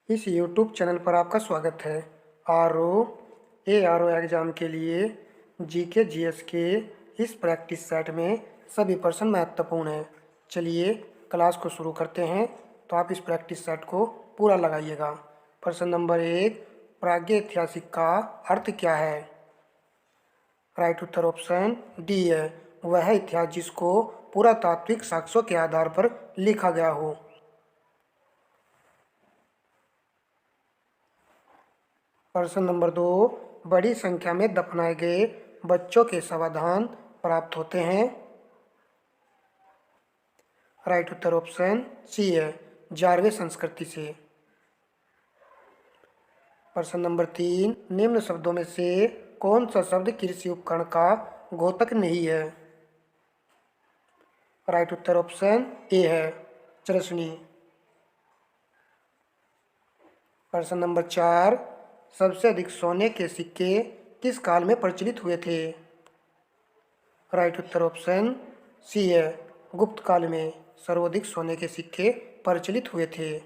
इस YouTube channel पर आपका स्वागत है। आर ओ एग्ज़ाम के लिए जीके जीएस के इस प्रैक्टिस सेट में सभी प्रश्न महत्वपूर्ण हैं। चलिए क्लास को शुरू करते हैं। तो आप इस प्रैक्टिस सेट को पूरा लगाइएगा। प्रश्न नंबर 1, प्रागैतिहासिक का अर्थ क्या है? राइट उत्तर ऑप्शन डी है, वह इतिहास जिसको पुरातात्विक साक्ष्यों के आधार पर लिखा गया हो। प्रश्न नंबर 2, बड़ी संख्या में दफनाए गए बच्चों के समाधान प्राप्त होते हैं। राइट उत्तर ऑप्शन सी है, जारवे संस्कृति से। प्रश्न नंबर 3, निम्न शब्दों में से कौन सा शब्द कृषि उपकरण का घोतक नहीं है? राइट उत्तर ऑप्शन ए है, चरसनी। प्रश्न नंबर 4, सबसे अधिक सोने के सिक्के किस काल में प्रचलित हुए थे? राइट उत्तर ऑप्शन सी है, गुप्त काल में सर्वाधिक सोने के सिक्के प्रचलित हुए थे।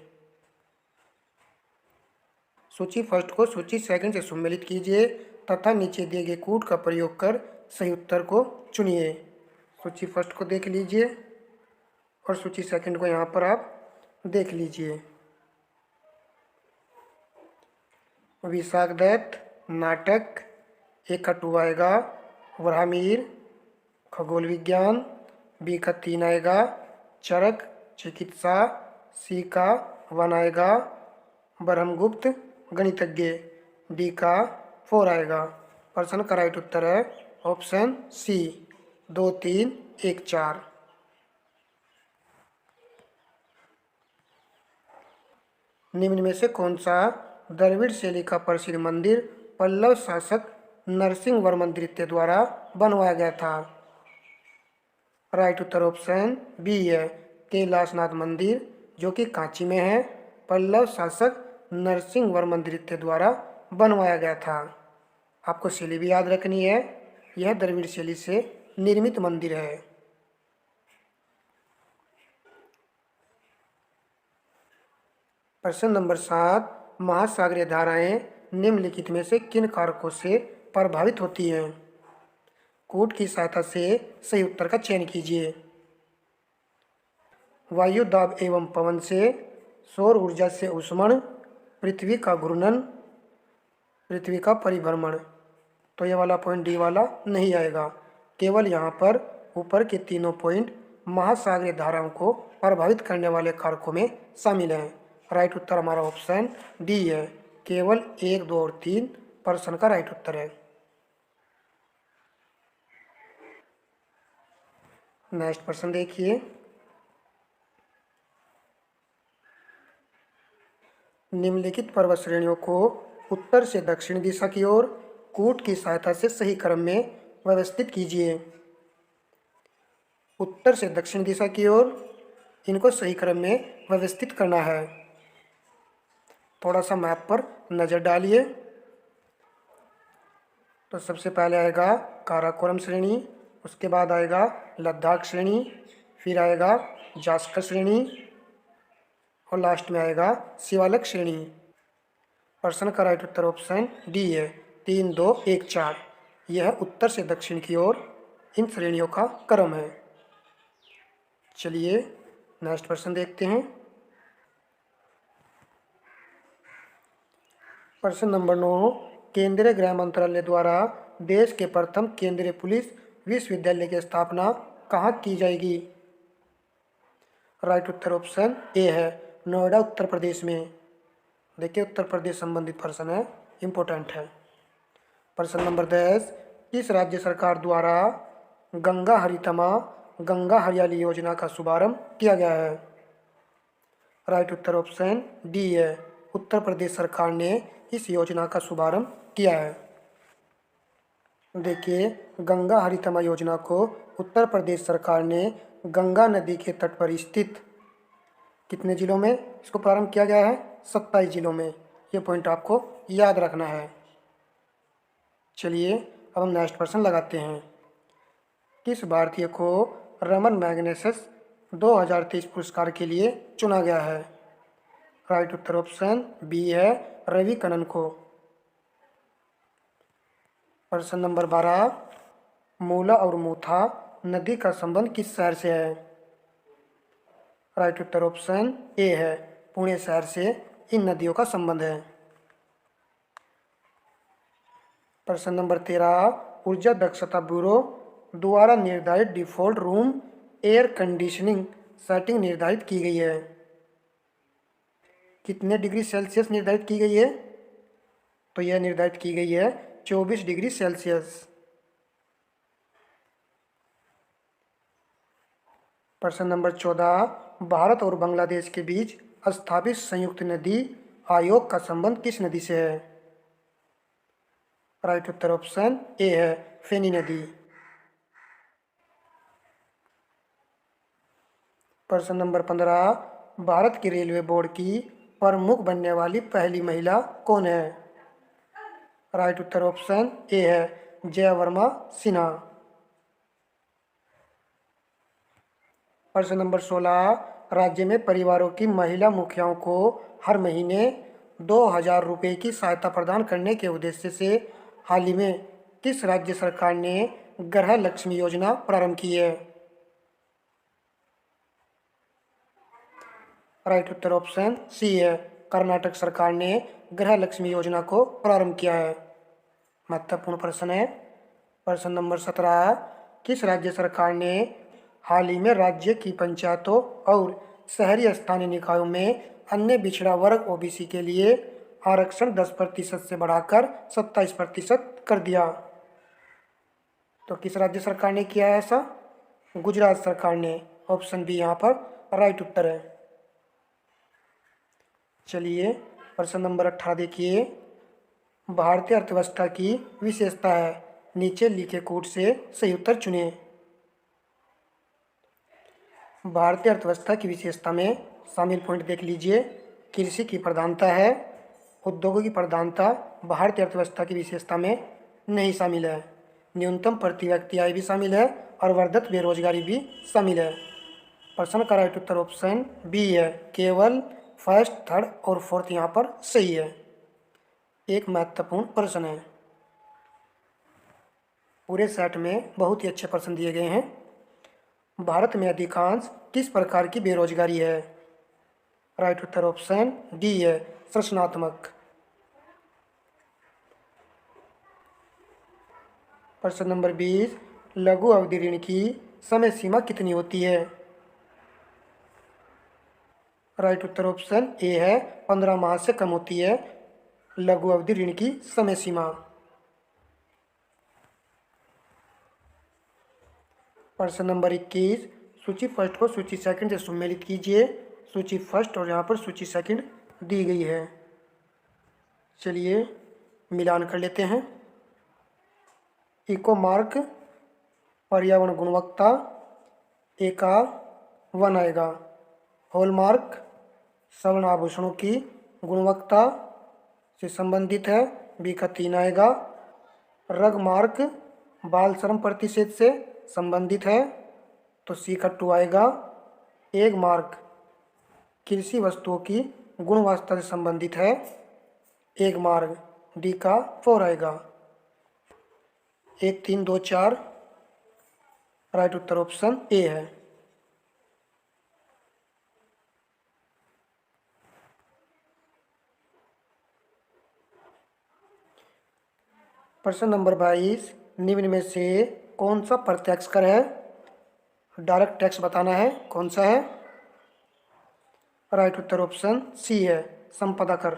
सूची फर्स्ट को सूची सेकंड से सम्मिलित कीजिए तथा नीचे दिए गए कूट का प्रयोग कर सही उत्तर को चुनिए। सूची फर्स्ट को देख लीजिए और सूची सेकंड को यहाँ पर आप देख लीजिए। विशाख दत्त नाटक, एक का 2 आएगा। वराहमिहिर खगोल विज्ञान, बी का 3 आएगा। चरक चिकित्सा, सी का 1 आएगा। ब्रह्मगुप्त गणितज्ञ, डी का 4 आएगा। प्रश्न का राइट उत्तर है ऑप्शन सी, 2, 3, 1, 4। निम्न में से कौन सा द्रविड़ शैली का प्रसिद्ध मंदिर पल्लव शासक नरसिंह वर्मन द्वितीय द्वारा बनवाया गया था? राइट उत्तर ऑप्शन बी है, कैलाशनाथ मंदिर, जो कि कांची में है, पल्लव शासक नरसिंह वर्मन द्वितीय द्वारा बनवाया गया था। आपको शैली भी याद रखनी है, यह द्रविड़ शैली से निर्मित मंदिर है। प्रश्न नंबर 7, महासागरीय धाराएं निम्नलिखित में से किन कारकों से प्रभावित होती हैं? कूट की सहायता से सही उत्तर का चयन कीजिए। वायु दाब एवं पवन से, सौर ऊर्जा से ऊष्मन, पृथ्वी का घूर्णन, पृथ्वी का परिभ्रमण। तो ये वाला पॉइंट डी वाला नहीं आएगा। केवल यहाँ पर ऊपर के तीनों पॉइंट महासागरीय धाराओं को प्रभावित करने वाले कारकों में शामिल हैं। राइट उत्तर हमारा ऑप्शन डी है, केवल 1, 2 और 3 प्रश्न का राइट उत्तर है। नेक्स्ट प्रश्न देखिए। निम्नलिखित पर्वत श्रेणियों को उत्तर से दक्षिण दिशा की ओर कूट की सहायता से सही क्रम में व्यवस्थित कीजिए। उत्तर से दक्षिण दिशा की ओर इनको सही क्रम में व्यवस्थित करना है। थोड़ा सा मैप पर नज़र डालिए। तो सबसे पहले आएगा काराकोरम श्रेणी, उसके बाद आएगा लद्दाख श्रेणी, फिर आएगा जास्कर श्रेणी और लास्ट में आएगा शिवालक श्रेणी। प्रश्न का राइट उत्तर ऑप्शन डी है, 3, 2, 1, 4। यह उत्तर से दक्षिण की ओर इन श्रेणियों का क्रम है। चलिए नेक्स्ट प्रश्न देखते हैं। प्रश्न नंबर 9, केंद्रीय गृह मंत्रालय द्वारा देश के प्रथम केंद्रीय पुलिस विश्वविद्यालय की स्थापना कहाँ की जाएगी? राइट उत्तर ऑप्शन ए है, नोएडा उत्तर प्रदेश में। देखिए उत्तर प्रदेश संबंधित प्रश्न है, इम्पोर्टेंट है। प्रश्न नंबर 10, किस राज्य सरकार द्वारा गंगा हरितमा गंगा हरियाली योजना का शुभारंभ किया गया है? राइट उत्तर ऑप्शन डी है, उत्तर प्रदेश सरकार ने इस योजना का शुभारंभ किया है। देखिए गंगा हरितमा योजना को उत्तर प्रदेश सरकार ने गंगा नदी के तट पर स्थित कितने जिलों में इसको प्रारंभ किया गया है? 27 जिलों में। ये पॉइंट आपको याद रखना है। चलिए अब हम नेक्स्ट प्रश्न लगाते हैं। किस भारतीय को रमन मैग्सेसे 2023 पुरस्कार के लिए चुना गया है? राइट उत्तर ऑप्शन बी है, रवि कनन को। प्रश्न नंबर 12, मूला और मूथा नदी का संबंध किस शहर से है? राइट उत्तर ऑप्शन ए है, पुणे शहर से इन नदियों का संबंध है। प्रश्न नंबर 13, ऊर्जा दक्षता ब्यूरो द्वारा निर्धारित default room air conditioning setting निर्धारित की गई है। कितने डिग्री सेल्सियस निर्धारित की गई है? तो यह निर्धारित की गई है 24 डिग्री सेल्सियस। प्रश्न नंबर 14, भारत और बांग्लादेश के बीच स्थापित संयुक्त नदी आयोग का संबंध किस नदी से है? राइट उत्तर ऑप्शन ए है, फेनी नदी। प्रश्न नंबर 15, भारत की रेलवे बोर्ड की प्रमुख बनने वाली पहली महिला कौन है? राइट उत्तर ऑप्शन ए है, जया वर्मा सिन्हा। प्रश्न नंबर 16, राज्य में परिवारों की महिला मुखियाओं को हर महीने 2,000 रुपये की सहायता प्रदान करने के उद्देश्य से हाल ही में किस राज्य सरकार ने गृह लक्ष्मी योजना प्रारंभ की है? राइट उत्तर ऑप्शन सी है, कर्नाटक सरकार ने गृह लक्ष्मी योजना को प्रारंभ किया है। महत्वपूर्ण प्रश्न है। प्रश्न नंबर 17, किस राज्य सरकार ने हाल ही में राज्य की पंचायतों और शहरी स्थानीय निकायों में अन्य पिछड़ा वर्ग ओबीसी के लिए आरक्षण 10% से बढ़ाकर 27% कर दिया? तो किस राज्य सरकार ने किया है ऐसा? गुजरात सरकार ने। ऑप्शन बी यहाँ पर राइट उत्तर है। चलिए प्रश्न नंबर 18 देखिए, भारतीय अर्थव्यवस्था की विशेषता है, नीचे लिखे कूट से सही उत्तर चुनें। भारतीय अर्थव्यवस्था की विशेषता में शामिल पॉइंट देख लीजिए। कृषि की प्रधानता है, उद्योगों की प्रधानता भारतीय अर्थव्यवस्था की विशेषता में नहीं शामिल है। न्यूनतम प्रति व्यक्ति आय भी शामिल है और वर्धित बेरोजगारी भी शामिल है। प्रश्न का राइट उत्तर ऑप्शन बी है, केवल फर्स्ट, थर्ड और फोर्थ यहाँ पर सही है। एक महत्वपूर्ण प्रश्न है, पूरे सेट में बहुत ही अच्छे प्रश्न दिए गए हैं। भारत में अधिकांश किस प्रकार की बेरोजगारी है? राइट उत्तर ऑप्शन डी है, सृजनात्मक। प्रश्न नंबर 20, लघु अवधि ऋण की समय सीमा कितनी होती है? राइट उत्तर ऑप्शन ए है, 15 माह से कम होती है लघु अवधि ऋण की समय सीमा। प्रश्न नंबर 21, सूची फर्स्ट को सूची सेकंड से सम्मिलित कीजिए। सूची फर्स्ट और यहाँ पर सूची सेकंड दी गई है। चलिए मिलान कर लेते हैं। इको मार्क पर्यावरण गुणवत्ता ए का 1 आएगा। हॉलमार्क स्वर्ण आभूषणों की गुणवत्ता से संबंधित है, बी का 3 आएगा। रग मार्क बाल श्रम प्रतिशत से संबंधित है, तो सी का 2 आएगा। एग मार्क कृषि वस्तुओं की गुणवत्ता से संबंधित है, एग मार्क डी का 4 आएगा। 1 3 2 4 राइट उत्तर ऑप्शन ए है। प्रश्न नंबर 22, निम्न में से कौन सा प्रत्यक्ष कर है? डायरेक्ट टैक्स बताना है, कौन सा है? राइट उत्तर ऑप्शन सी है, संपदा कर।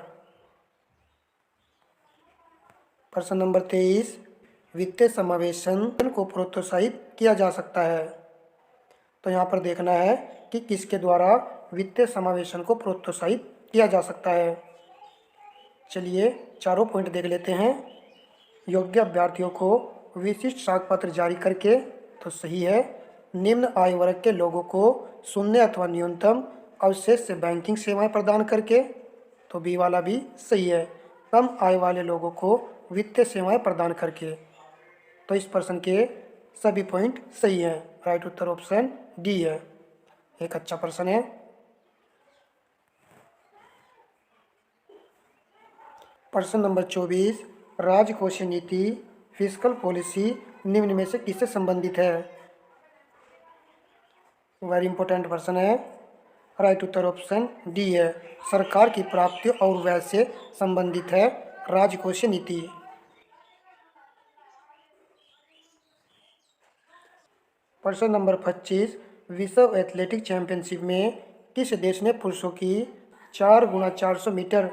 प्रश्न नंबर 23, वित्तीय समावेशन को प्रोत्साहित किया जा सकता है। तो यहाँ पर देखना है कि किसके द्वारा वित्तीय समावेशन को प्रोत्साहित किया जा सकता है। चलिए चारों पॉइंट देख लेते हैं। योग्य अभ्यर्थियों को विशिष्ट साक्ष्यपत्र जारी करके, तो सही है। निम्न आय वर्ग के लोगों को शून्य अथवा न्यूनतम अवशेष से बैंकिंग सेवाएं प्रदान करके, तो बी वाला भी सही है। कम आय वाले लोगों को वित्तीय सेवाएं प्रदान करके, तो इस प्रश्न के सभी पॉइंट सही हैं। राइट उत्तर ऑप्शन डी है। एक अच्छा प्रश्न है। प्रश्न नंबर 24, राजकोषीय नीति फिस्कल पॉलिसी निम्न में से किससे संबंधित है? वेरी इंपॉर्टेंट प्रश्न है। राइट उत्तर ऑप्शन डी है, सरकार की प्राप्ति और व्यय से संबंधित है राजकोषीय नीति। प्रश्न नंबर 25, विश्व एथलेटिक चैंपियनशिप में किस देश ने पुरुषों की 4x400 metre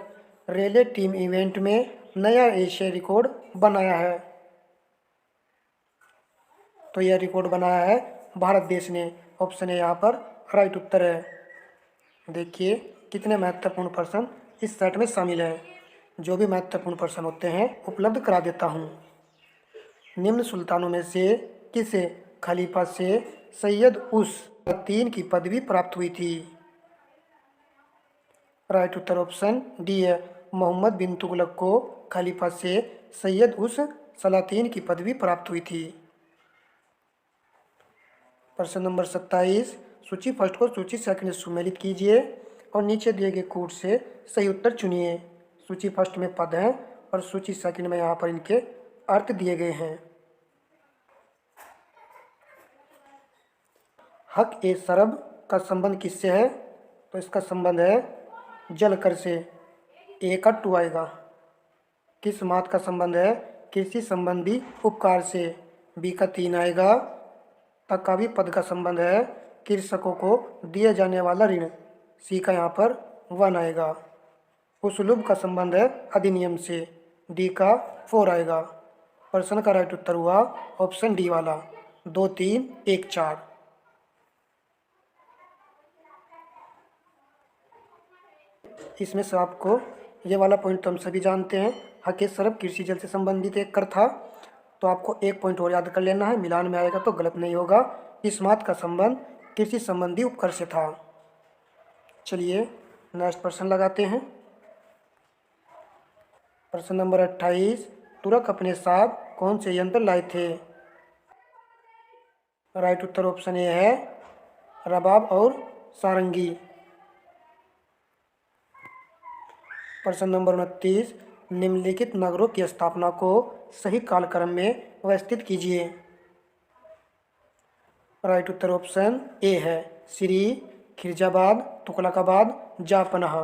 relay team event में नया एशियाई रिकॉर्ड बनाया है? तो यह रिकॉर्ड बनाया है भारत देश ने। ऑप्शन है यहाँ पर राइट उत्तर है। देखिए कितने महत्वपूर्ण प्रश्न इस सेट में शामिल हैं। जो भी महत्वपूर्ण प्रश्न होते हैं उपलब्ध करा देता हूँ। निम्न सुल्तानों में से किसे खलीफा से सैयद उस 3 की पदवी प्राप्त हुई थी? राइट उत्तर ऑप्शन डी है, मोहम्मद बिन तुगलक को खलीफा से सैयद उस सलातीन की पदवी प्राप्त हुई थी। प्रश्न नंबर 27, सूची फर्स्ट को सूची सेकंड में सुमेलित कीजिए और नीचे दिए गए कोड से सही उत्तर चुनिए। सूची फर्स्ट में पद हैं और सूची सेकंड में यहाँ पर इनके अर्थ दिए गए हैं। हक ए सरब का संबंध किससे है? तो इसका संबंध है जलकर से। ए का 2 आएगा। किस मात का संबंध है? कृषि संबंधी उपकार से। बी का 3 आएगा। तक का भी पद का संबंध है कृषकों को दिए जाने वाला ऋण। सी का यहाँ पर 1 आएगा। उसलूब का संबंध है अधिनियम से। डी का 4 आएगा। प्रश्न का राइट उत्तर हुआ ऑप्शन डी वाला 2, 3, 1, 4। इसमें से आपको ये वाला पॉइंट तो हम सभी जानते हैं, हक सरब कृषि जल से संबंधित एक कर था। तो आपको एक पॉइंट और याद कर लेना है, मिलान में आएगा तो गलत नहीं होगा। इस मात का संबंध कृषि संबंधी उपकर से था। चलिए नेक्स्ट प्रश्न लगाते हैं। प्रश्न नंबर 28, तुर्क अपने साथ कौन से यंत्र लाए थे? राइट उत्तर ऑप्शन ए है रबाब और सारंगी। प्रश्न नंबर 29, निम्नलिखित नगरों की स्थापना को सही कालक्रम में व्यवस्थित कीजिए। राइट उत्तर ऑप्शन ए है श्री, खिरजाबाद, तुगलकाबाद, जापनाह।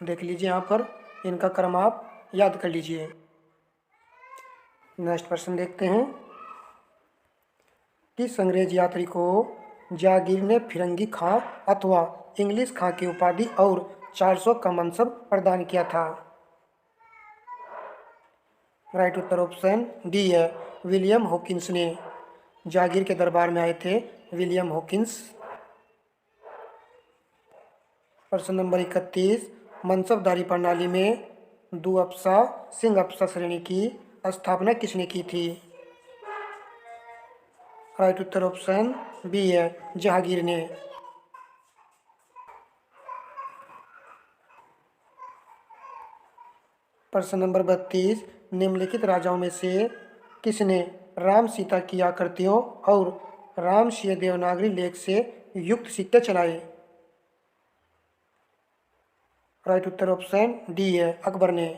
देख लीजिए यहाँ पर इनका क्रम आप याद कर लीजिए। नेक्स्ट प्रश्न देखते हैं। किस अंग्रेज यात्री को जागीर ने फिरंगी खां अथवा इंग्लिश खां की उपाधि और 400 का मनसब प्रदान किया था? राइट उत्तर ऑप्शन डी है विलियम हॉकिंस ने। जागीर के दरबार में आए थे विलियम हॉकिंस। प्रश्न नंबर 31, मनसबदारी प्रणाली में दुअप्सा सिंह अप्सा श्रेणी की स्थापना किसने की थी? राइट उत्तर ऑप्शन बी है जहांगीर ने। प्रश्न नंबर 32, निम्नलिखित राजाओं में से किसने राम सीता की आकृतियों और रामशीय देवनागरी लेख से युक्त सिक्के चलाए? राइट उत्तर ऑप्शन डी है अकबर ने।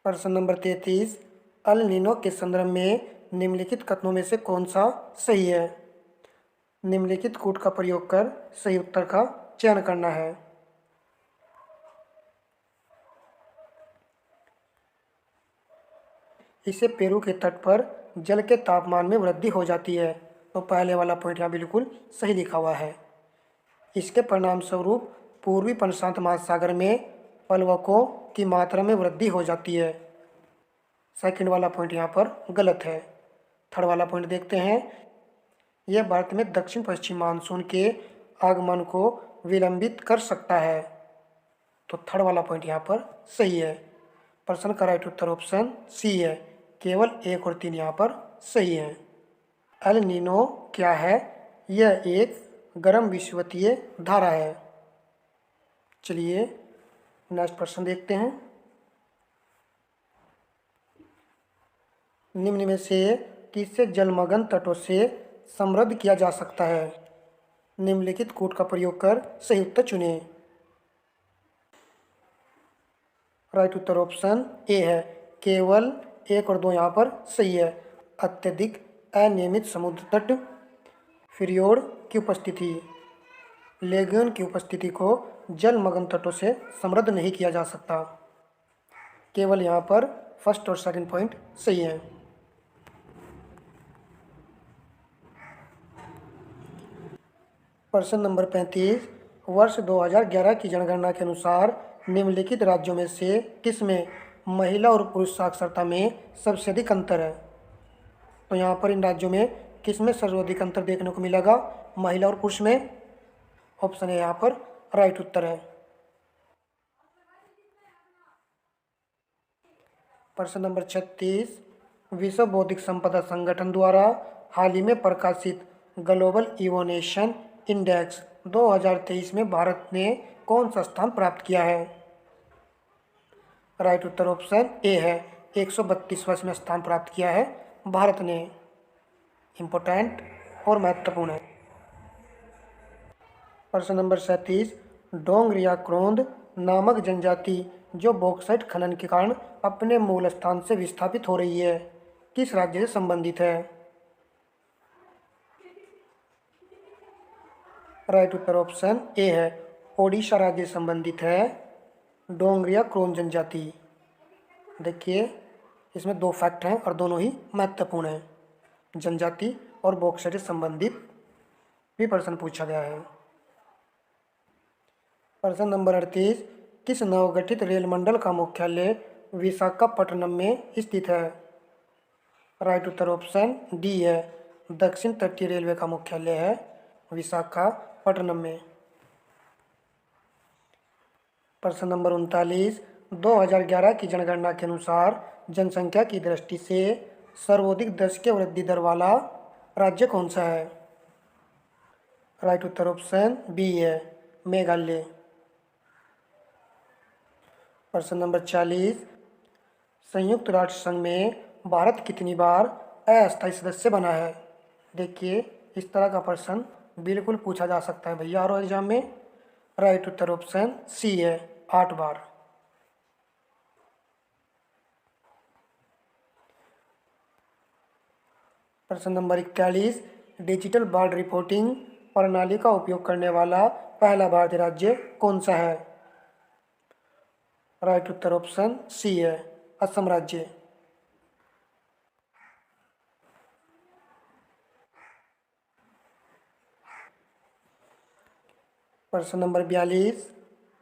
प्रश्न नंबर 33, अल नीनो के संदर्भ में निम्नलिखित कथनों में से कौन सा सही है? निम्नलिखित कूट का प्रयोग कर सही उत्तर का चयन करना है। इससे पेरू के तट पर जल के तापमान में वृद्धि हो जाती है। तो पहले वाला पॉइंट यहाँ बिल्कुल सही लिखा हुआ है। इसके परिणाम स्वरूप पूर्वी प्रशांत महासागर में प्लवकों की मात्रा में वृद्धि हो जाती है। सेकंड वाला पॉइंट यहाँ पर गलत है। थर्ड वाला पॉइंट देखते हैं। यह भारत में दक्षिण पश्चिम मानसून के आगमन को विलंबित कर सकता है। तो थर्ड वाला पॉइंट यहाँ पर सही है। प्रश्न का राइट उत्तर ऑप्शन सी है, केवल 1 और 3 यहाँ पर सही है। एल नीनो क्या है? यह एक गर्म विषुवतीय धारा है। चलिए नेक्स्ट प्रश्न देखते हैं। निम्न में से किससे जलमग्न तटों से समृद्ध किया जा सकता है? निम्नलिखित कोड का प्रयोग कर सही उत्तर चुनें। राइट उत्तर ऑप्शन ए है, केवल 1 और 2 यहाँ पर सही है। अत्यधिक अनियमित समुद्र तट, फिरियोड की उपस्थिति, लेगून की उपस्थिति को जलमग्न तटों से समृद्ध नहीं किया जा सकता। केवल यहाँ पर फर्स्ट और सेकंड पॉइंट सही है। प्रश्न नंबर 35, वर्ष 2011 की जनगणना के अनुसार निम्नलिखित राज्यों में से किसमें महिला और पुरुष साक्षरता में सबसे अधिक अंतर है? तो यहाँ पर इन राज्यों में किसमें सर्वाधिक अंतर देखने को मिलेगा, महिला और पुरुष में? ऑप्शन ए यहाँ पर राइट उत्तर है। प्रश्न नंबर 36, विश्व बौद्धिक संपदा संगठन द्वारा हाल ही में प्रकाशित ग्लोबल इनोवेशन इंडेक्स 2023 में भारत ने कौन सा स्थान प्राप्त किया है? राइट उत्तर ऑप्शन ए है, 132वां स्थान प्राप्त किया है भारत ने। इम्पोर्टेंट और महत्वपूर्ण है। प्रश्न नंबर 37, डोंगरियाक्रोंद नामक जनजाति जो बॉक्साइट खनन के कारण अपने मूल स्थान से विस्थापित हो रही है, किस राज्य से संबंधित है? राइट उत्तर ऑप्शन ए है, ओडिशा राज्य से संबंधित है डोंगरियाक्रोंद जनजाति। देखिए इसमें 2 फैक्ट हैं और दोनों ही महत्वपूर्ण हैं। जनजाति और बॉक्साइट से संबंधित भी प्रश्न पूछा गया है। प्रश्न नंबर 38, किस नवगठित रेल मंडल का मुख्यालय विशाखापट्टनम में स्थित है? राइट उत्तर ऑप्शन डी है, दक्षिण तटीय रेलवे का मुख्यालय है विशाखापट्टनम में। प्रश्न नंबर 39, 2011 की जनगणना के अनुसार जनसंख्या की दृष्टि से सर्वाधिक दशकीय वृद्धि दर वाला राज्य कौन सा है? राइट उत्तर ऑप्शन बी है, मेघालय। प्रश्न नंबर 40, संयुक्त राष्ट्र संघ में भारत कितनी बार अस्थायी सदस्य बना है? देखिए इस तरह का प्रश्न बिल्कुल पूछा जा सकता है भैया और एग्जाम में। राइट उत्तर ऑप्शन सी है, 8 बार। प्रश्न नंबर 41, डिजिटल बाढ़ रिपोर्टिंग प्रणाली का उपयोग करने वाला पहला भारतीय राज्य कौन सा है? राइट उत्तर ऑप्शन सी है, असम राज्य। प्रश्न नंबर 42,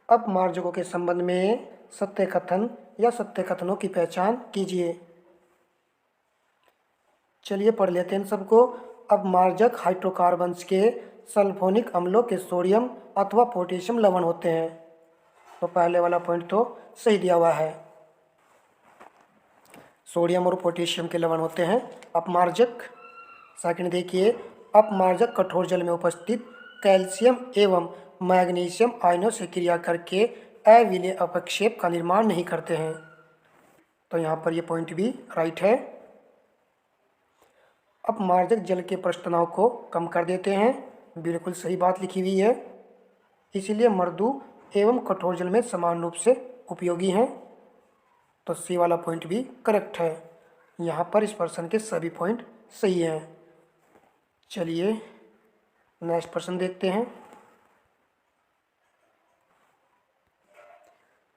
अपमार्जकों के संबंध में सत्य कथन या सत्य कथनों की पहचान कीजिए। चलिए पढ़ लेते हैं सबको। अपमार्जक हाइड्रोकार्बन्स के सल्फोनिक अम्लों के सोडियम अथवा पोटेशियम लवण होते हैं। तो पहले वाला पॉइंट तो सही दिया हुआ है, सोडियम और पोटेशियम के लवण होते हैं अपमार्जक। सेकंड देखिए, अपमार्जक कठोर जल में उपस्थित कैल्शियम एवं मैग्नीशियम आयनों से क्रिया करके अविलेय अपक्षेप का निर्माण नहीं करते हैं। तो यहाँ पर ये पॉइंट भी राइट है। अपमार्जक जल के पृष्ठ तनाव को कम कर देते हैं, बिल्कुल सही बात लिखी हुई है। इसीलिए मृदु एवं कठोर जल में समान रूप से उपयोगी हैं। तो सी वाला पॉइंट भी करेक्ट है। यहाँ पर इस प्रश्न के सभी पॉइंट सही हैं। चलिए नेक्स्ट प्रश्न देखते हैं।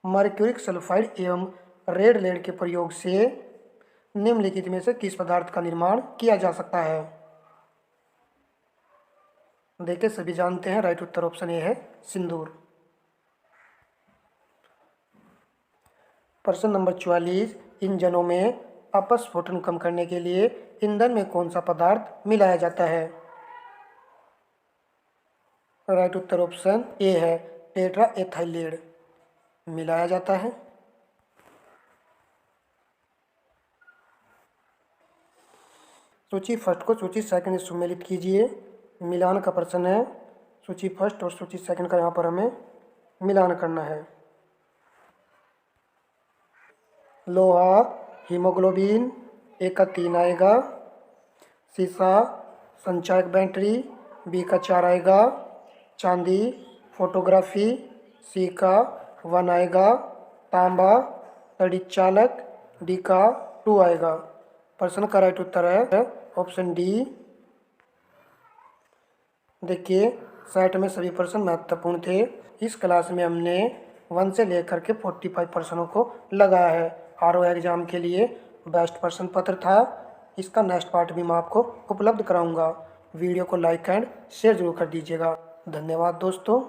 मर्क्यूरिक सल्फाइड एवं रेड लेड के प्रयोग से निम्नलिखित में से किस पदार्थ का निर्माण किया जा सकता है? देखिए सभी जानते हैं, राइट उत्तर ऑप्शन ए है, सिंदूर। प्रश्न नंबर 44, इंजनों में अपस्फोटन कम करने के लिए ईंधन में कौन सा पदार्थ मिलाया जाता है? राइट उत्तर ऑप्शन ए है, टेट्रा एथाइलेट मिलाया जाता है। सूची फर्स्ट को सूची सेकंड से सम्मिलित कीजिए। मिलान का प्रश्न है, सूची फर्स्ट और सूची सेकंड का यहाँ पर हमें मिलान करना है। लोहा हीमोग्लोबिन एक का 3 आएगा, सीसा संचायक बैटरी बी का 4 आएगा। चांदी, फोटोग्राफी, सी का 1 आएगा। तांबा, तड़ी चालक, डी का 2 आएगा। प्रश्न का राइट उत्तर है ऑप्शन डी। देखिए सेट में सभी प्रश्न महत्वपूर्ण थे। इस क्लास में हमने 1 से लेकर के 45 प्रश्नों को लगाया है। आरओ एग्जाम के लिए बेस्ट प्रश्न पत्र था। इसका नेक्स्ट पार्ट भी मैं आपको उपलब्ध कराऊंगा। वीडियो को लाइक एंड शेयर जरूर कर दीजिएगा। धन्यवाद दोस्तों।